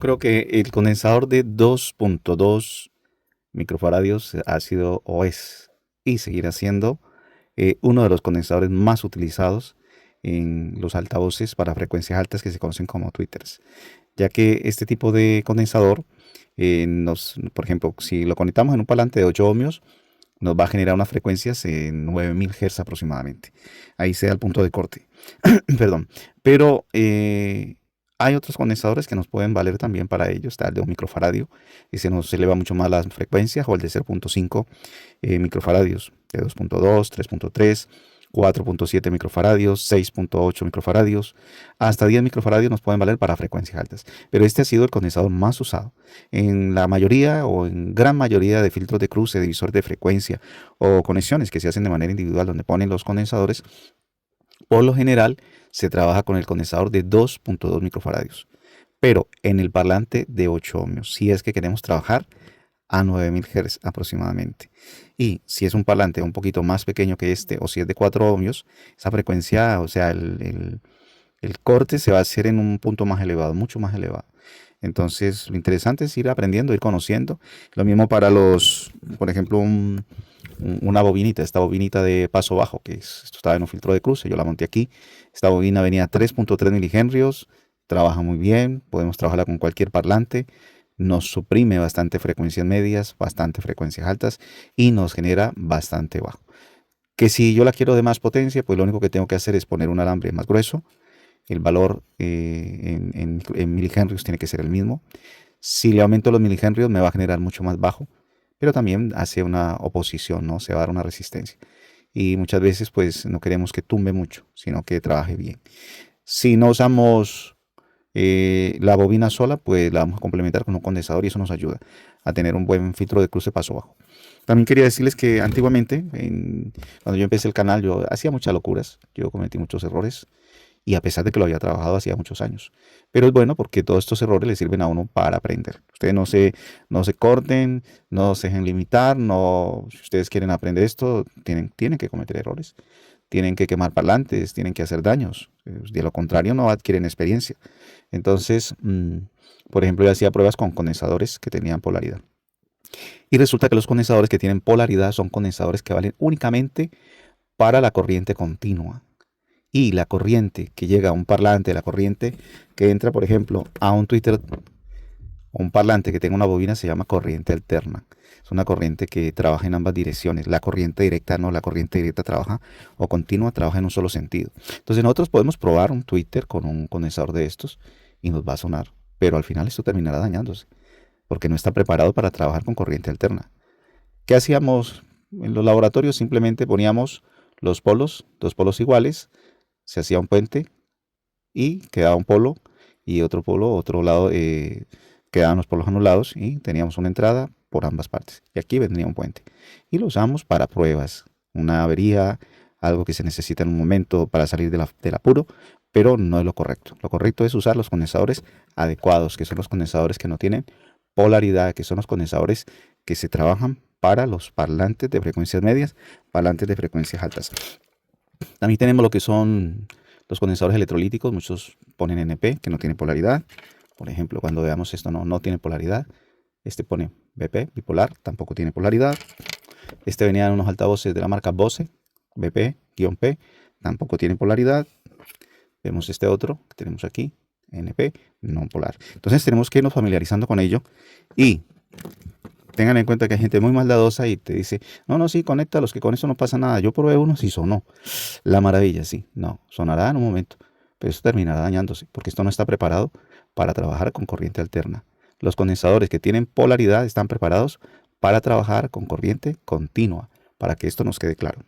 Creo que el condensador de 2.2 microfaradios ha sido o es y seguirá siendo uno de los condensadores más utilizados en los altavoces para frecuencias altas que se conocen como tweeters, ya que este tipo de condensador por ejemplo, si lo conectamos en un parlante de 8 ohmios, nos va a generar unas frecuencias en 9000 Hz aproximadamente. Ahí sea el punto de corte. Perdón. Pero hay otros condensadores que nos pueden valer también para ello. Está el de un microfaradio, y se nos eleva mucho más las frecuencias, o el de 0.5 microfaradios, de 2.2, 3.3, 4.7 microfaradios, 6.8 microfaradios, hasta 10 microfaradios nos pueden valer para frecuencias altas. Pero este ha sido el condensador más usado. En la mayoría o en gran mayoría de filtros de cruce, divisor de frecuencia o conexiones que se hacen de manera individual donde ponen los condensadores, por lo general se trabaja con el condensador de 2.2 microfaradios. Pero en el parlante de 8 ohmios, si es que queremos trabajar a 9000 Hz aproximadamente. Y si es un parlante un poquito más pequeño que este, o si es de 4 ohmios, esa frecuencia, o sea, el corte se va a hacer en un punto más elevado, mucho más elevado. Entonces, lo interesante es ir aprendiendo, ir conociendo. Lo mismo para por ejemplo, una bobinita, esta bobinita de paso bajo, esto estaba en un filtro de cruce, yo la monté aquí. Esta bobina venía a 3.3 milihenrios, trabaja muy bien, podemos trabajarla con cualquier parlante, nos suprime bastante frecuencias medias, bastante frecuencias altas y nos genera bastante bajo. Que si yo la quiero de más potencia, pues lo único que tengo que hacer es poner un alambre más grueso. El valor en milihenrios tiene que ser el mismo. Si le aumento los milihenrios me va a generar mucho más bajo, pero también hace una oposición, ¿no? Se va a dar una resistencia. Y muchas veces pues no queremos que tumbe mucho, sino que trabaje bien. Si no usamos la bobina sola, pues la vamos a complementar con un condensador y eso nos ayuda a tener un buen filtro de cruce paso bajo. También quería decirles que antiguamente, cuando yo empecé el canal, yo hacía muchas locuras, yo cometí muchos errores y a pesar de que lo había trabajado hacía muchos años. Pero es bueno porque todos estos errores le sirven a uno para aprender. Ustedes no se corten, no se dejen limitar, no, si ustedes quieren aprender esto, tienen que cometer errores, tienen que quemar parlantes, tienen que hacer daños. De lo contrario no adquieren experiencia. Entonces, por ejemplo, yo hacía pruebas con condensadores que tenían polaridad. Y resulta que los condensadores que tienen polaridad son condensadores que valen únicamente para la corriente continua. Y la corriente que llega a un parlante, la corriente que entra, por ejemplo, a un tweeter o un parlante que tenga una bobina se llama corriente alterna. Es una corriente que trabaja en ambas direcciones. La corriente directa no, la corriente directa trabaja o continua trabaja en un solo sentido. Entonces nosotros podemos probar un tweeter con un condensador de estos y nos va a sonar, pero al final esto terminará dañándose porque no está preparado para trabajar con corriente alterna. ¿Qué hacíamos en los laboratorios? Simplemente poníamos los polos, dos polos iguales, se hacía un puente y quedaba un polo y otro polo, otro lado, quedaban los polos anulados y teníamos una entrada por ambas partes. Y aquí vendría un puente. Y lo usamos para pruebas, una avería, algo que se necesita en un momento para salir del apuro, pero no es lo correcto. Lo correcto es usar los condensadores adecuados, que son los condensadores que no tienen polaridad, que son los condensadores que se trabajan para los parlantes de frecuencias medias, parlantes de frecuencias altas. También tenemos lo que son los condensadores electrolíticos, muchos ponen NP, que no tiene polaridad. Por ejemplo, cuando veamos esto no tiene polaridad. Este pone BP, bipolar, tampoco tiene polaridad. Este venía en unos altavoces de la marca Bose, BP-P, tampoco tiene polaridad. Vemos este otro que tenemos aquí, NP, no polar. Entonces tenemos que irnos familiarizando con ello y tengan en cuenta que hay gente muy maldadosa y te dice, no, no, sí, conéctalos, que con eso no pasa nada. Yo probé uno, sí sonó. La maravilla, sí. No, sonará en un momento, pero eso terminará dañándose, porque esto no está preparado para trabajar con corriente alterna. Los condensadores que tienen polaridad están preparados para trabajar con corriente continua, para que esto nos quede claro.